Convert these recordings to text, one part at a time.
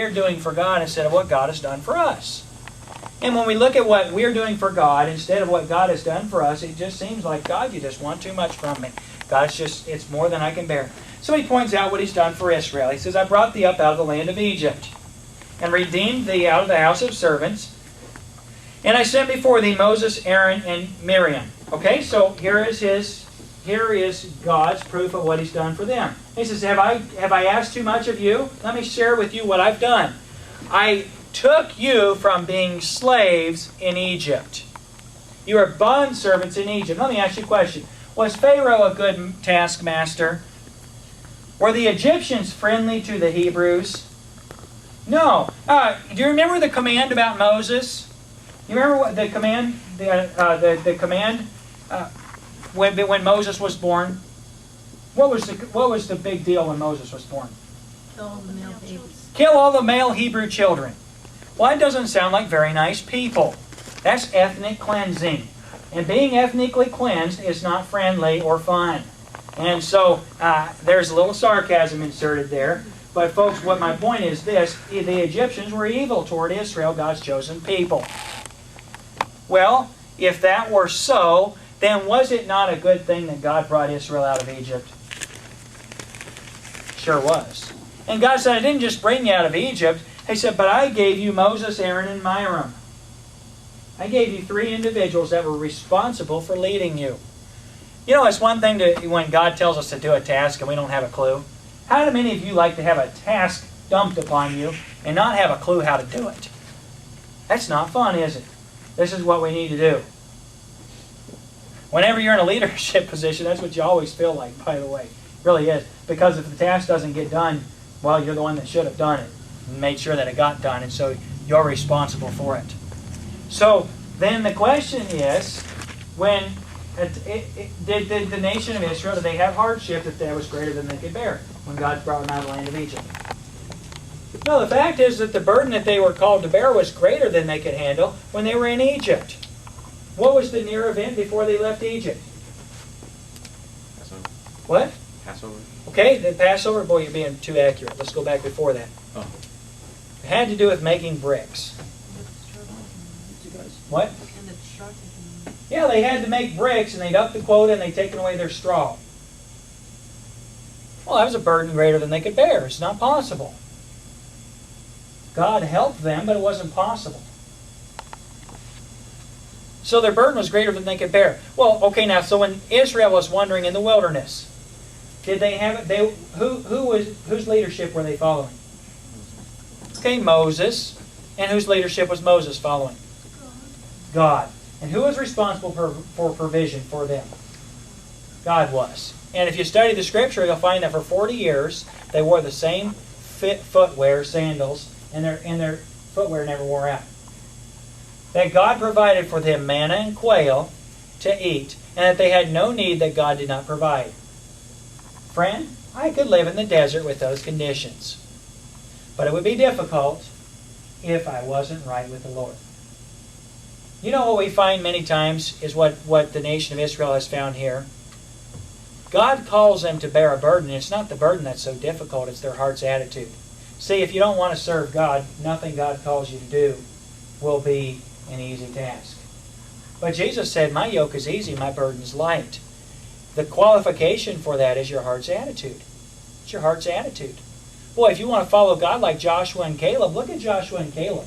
we're doing for God instead of what God has done for us. And when we look at what we're doing for God instead of what God has done for us, it just seems like, God, you just want too much from me. God, it's more than I can bear. So he points out what he's done for Israel. He says, I brought thee up out of the land of Egypt, and redeemed thee out of the house of servants. And I sent before thee Moses, Aaron, and Miriam. Okay, so here is God's proof of what he's done for them. He says, have I asked too much of you? Let me share with you what I've done. I took you from being slaves in Egypt. You were bondservants in Egypt. Let me ask you a question. Was Pharaoh a good taskmaster? Were the Egyptians friendly to the Hebrews? No. Do you remember the command about Moses? You remember what the command? The command when Moses was born. What was the big deal when Moses was born? Kill all the male babies. Kill all the male Hebrew children. Well, that doesn't sound like very nice people. That's ethnic cleansing. And being ethnically cleansed is not friendly or fun. And so there's a little sarcasm inserted there. But folks, what my point is this. The Egyptians were evil toward Israel, God's chosen people. Well, if that were so, then was it not a good thing that God brought Israel out of Egypt? Sure was. And God said, I didn't just bring you out of Egypt. He said, but I gave you Moses, Aaron, and Miriam. I gave you 3 individuals that were responsible for leading you. You know, it's one thing when God tells us to do a task and we don't have a clue. How do many of you like to have a task dumped upon you and not have a clue how to do it? That's not fun, is it? This is what we need to do. Whenever you're in a leadership position, that's what you always feel like, by the way. It really is. Because if the task doesn't get done, well, you're the one that should have done it and made sure that it got done, and so you're responsible for it. So then the question is, when did the nation of Israel, did they have hardship that was greater than they could bear when God brought them out of the land of Egypt? No, the fact is that the burden that they were called to bear was greater than they could handle when they were in Egypt. What was the near event before they left Egypt? Passover. What? Passover. Okay, the Passover. Boy, you're being too accurate. Let's go back before that. Oh. It had to do with making bricks. What? Yeah, they had to make bricks, and they'd up the quota, and they'd taken away their straw. Well, that was a burden greater than they could bear. It's not possible. God helped them, but it wasn't possible. So their burden was greater than they could bear. Well, okay, now, so when Israel was wandering in the wilderness, did they have it? Whose leadership were they following? Okay, Moses. And whose leadership was Moses following? God. And who was responsible for provision for them? God was. And if you study the Scripture, you'll find that for 40 years, they wore the same footwear, sandals, and their footwear never wore out. That God provided for them manna and quail to eat, and that they had no need that God did not provide. Friend, I could live in the desert with those conditions. But it would be difficult if I wasn't right with the Lord. You know what we find many times is what the nation of Israel has found here. God calls them to bear a burden. It's not the burden that's so difficult, it's their heart's attitude. See, if you don't want to serve God, nothing God calls you to do will be an easy task. But Jesus said, my yoke is easy, my burden is light. The qualification for that is your heart's attitude. It's your heart's attitude. Boy, if you want to follow God like Joshua and Caleb, look at Joshua and Caleb.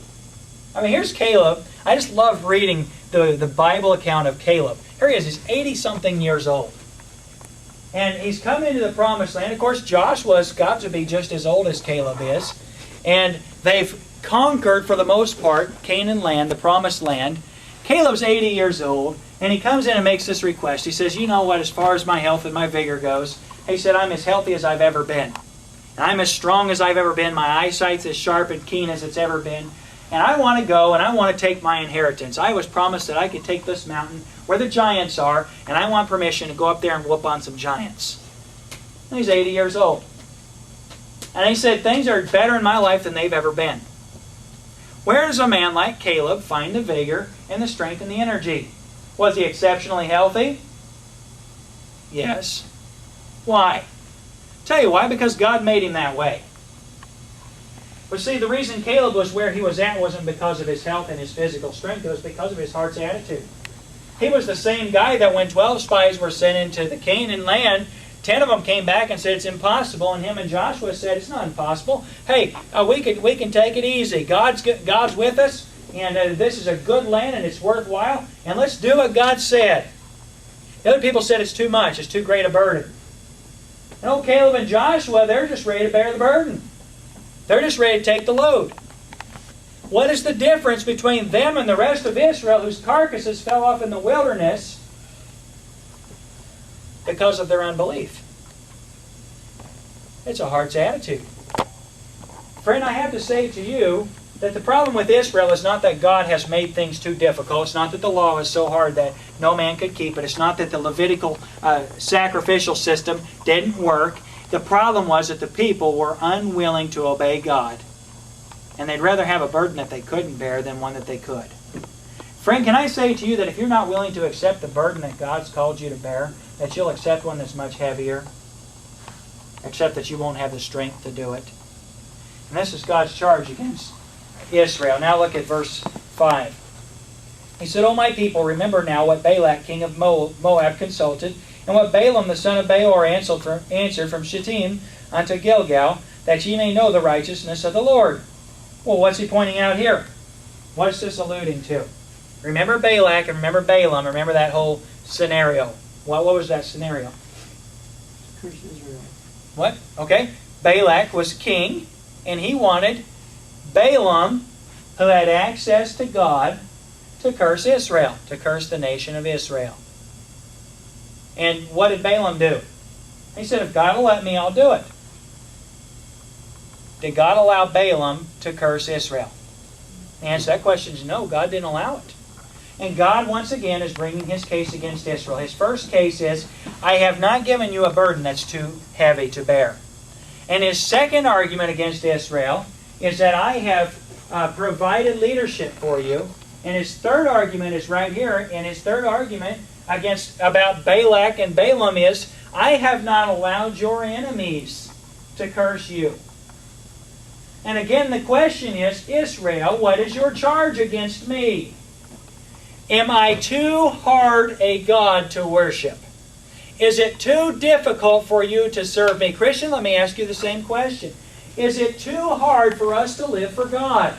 I mean, here's Caleb. I just love reading the Bible account of Caleb. Here he is. He's 80-something years old. And he's come into the promised land. Of course, Joshua's got to be just as old as Caleb is. And they've conquered, for the most part, Canaan land, the promised land. Caleb's 80 years old. And he comes in and makes this request. He says, you know what, as far as my health and my vigor goes, he said, I'm as healthy as I've ever been. And I'm as strong as I've ever been. My eyesight's as sharp and keen as it's ever been. And I want to go and I want to take my inheritance. I was promised that I could take this mountain where the giants are, and I want permission to go up there and whoop on some giants. And he's 80 years old. And he said, things are better in my life than they've ever been. Where does a man like Caleb find the vigor and the strength and the energy? Was he exceptionally healthy? Yes. Why? Tell you why, because God made him that way. But see, the reason Caleb was where he was at wasn't because of his health and his physical strength. It was because of his heart's attitude. He was the same guy that when 12 spies were sent into the Canaan land, 10 of them came back and said it's impossible, and him and Joshua said it's not impossible. Hey, we can take it easy. God's with us, and this is a good land, and it's worthwhile, and let's do what God said. The other people said it's too much, it's too great a burden. No, Caleb and Joshua, they're just ready to bear the burden. They're just ready to take the load. What is the difference between them and the rest of Israel whose carcasses fell off in the wilderness because of their unbelief? It's a heart's attitude. Friend, I have to say to you that the problem with Israel is not that God has made things too difficult. It's not that the law is so hard that no man could keep it. It's not that the Levitical sacrificial system didn't work. The problem was that the people were unwilling to obey God. And they'd rather have a burden that they couldn't bear than one that they could. Friend, can I say to you that if you're not willing to accept the burden that God's called you to bear, that you'll accept one that's much heavier, except that you won't have the strength to do it? And this is God's charge against Israel. Now look at verse 5. He said, O my people, remember now what Balak, king of Moab, consulted, and what Balaam the son of Beor answered from Shittim unto Gilgal, that ye may know the righteousness of the Lord. Well, what's he pointing out here? What's this alluding to? Remember Balak and remember Balaam. Remember that whole scenario. What was that scenario? Curse Israel. What? Okay. Balak was king, and he wanted Balaam, who had access to God, to curse Israel, to curse the nation of Israel. And what did Balaam do? He said, if God will let me, I'll do it. Did God allow Balaam to curse Israel? The answer to that question is no, God didn't allow it. And God, once again, is bringing His case against Israel. His first case is, I have not given you a burden that's too heavy to bear. And His second argument against Israel is that I have provided leadership for you. And His third argument is right here. And His third argument about Balak and Balaam is, I have not allowed your enemies to curse you. And again, the question is, Israel, what is your charge against me? Am I too hard a God to worship? Is it too difficult for you to serve me? Christian, let me ask you the same question. Is it too hard for us to live for God?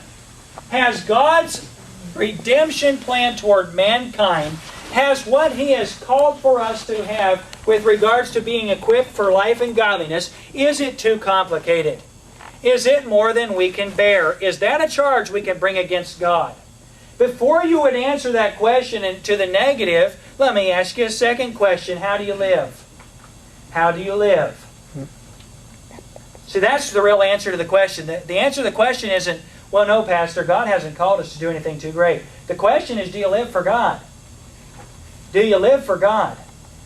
Has God's redemption plan toward mankind, has what He has called for us to have with regards to being equipped for life and godliness, is it too complicated? Is it more than we can bear? Is that a charge we can bring against God? Before you would answer that question to the negative, let me ask you a second question. How do you live? How do you live? See, that's the real answer to the question. The answer to the question isn't, well, no, Pastor, God hasn't called us to do anything too great. The question is, do you live for God? Do you live for God?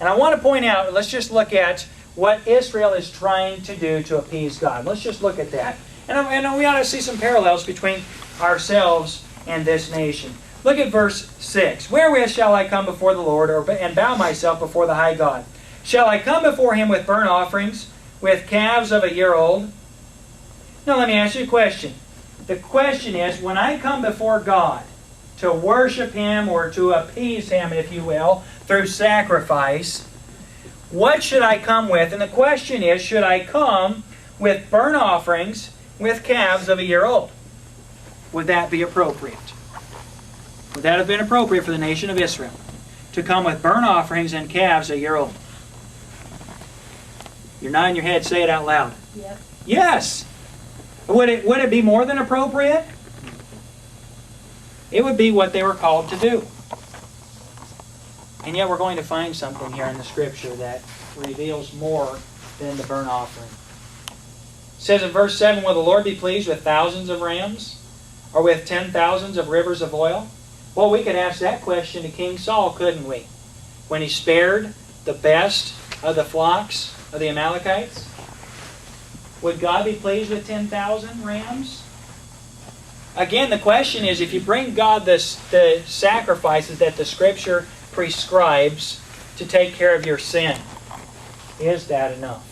And I want to point out, let's just look at what Israel is trying to do to appease God. Let's just look at that. And we ought to see some parallels between ourselves and this nation. Look at verse 6. Wherewith shall I come before the Lord and bow myself before the high God? Shall I come before Him with burnt offerings, with calves of a year old? Now let me ask you a question. The question is, when I come before God to worship Him or to appease Him, if you will, through sacrifice, what should I come with? And the question is, should I come with burnt offerings with calves of a year old? Would that be appropriate? Would that have been appropriate for the nation of Israel to come with burnt offerings and calves a year old? You're nodding your head, say it out loud. Yep. Yes! Would it be more than appropriate? It would be what they were called to do. And yet we're going to find something here in the Scripture that reveals more than the burnt offering. It says in verse 7, will the Lord be pleased with thousands of rams? Or with 10,000s of rivers of oil? Well, we could ask that question to King Saul, couldn't we? When he spared the best of the flocks of the Amalekites? Would God be pleased with 10,000 rams? Again, the question is, if you bring God the sacrifices that the Scripture prescribes to take care of your sin, is that enough?